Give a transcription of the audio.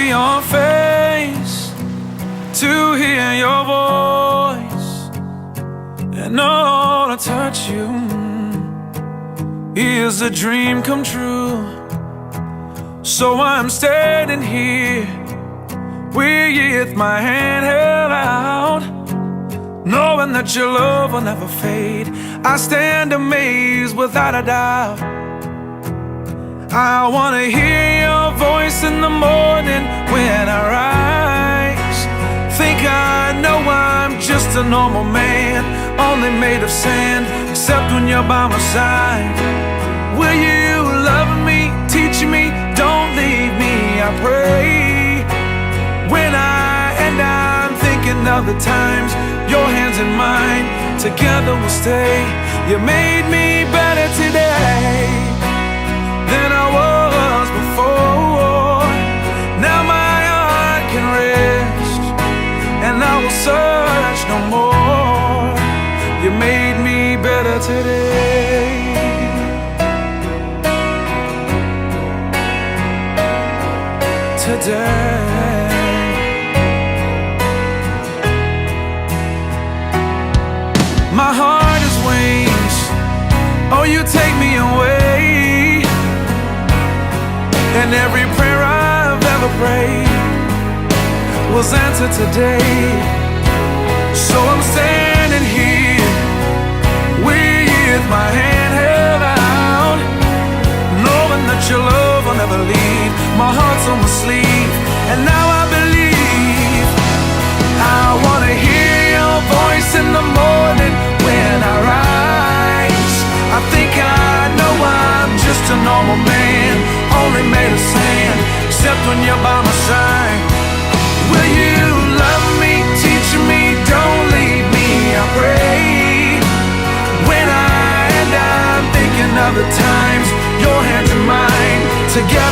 your face, to hear your voice, and all to touch you is a dream come true. So I'm standing here with my hand held out, knowing that your love will never fade. I stand amazed without a doubt. I wanna hear your voice in the morning when I rise. Think I know I'm just a normal man, only made of sand, except when you're by my side. Will you love me, teach me, don't leave me, I pray. When I'm thinking of the times, your hands in mine, together we'll stay. You made me better today than I was before. Now my heart can rest, and I will search no more. You made me better today. My heart is wings, oh you take me away, and every prayer I've ever prayed was answered today. So I'm standing here with my hand held out, knowing that your love will never leave. My heart's on my sleeve, and now I believe. I wanna hear your voice in the morning when I rise. I think I know I'm just a normal man, only made of sand, except when you're by my side. Will you love me, teach me, don't leave me, I pray. When I'm thinking of the times, your hands in mine, together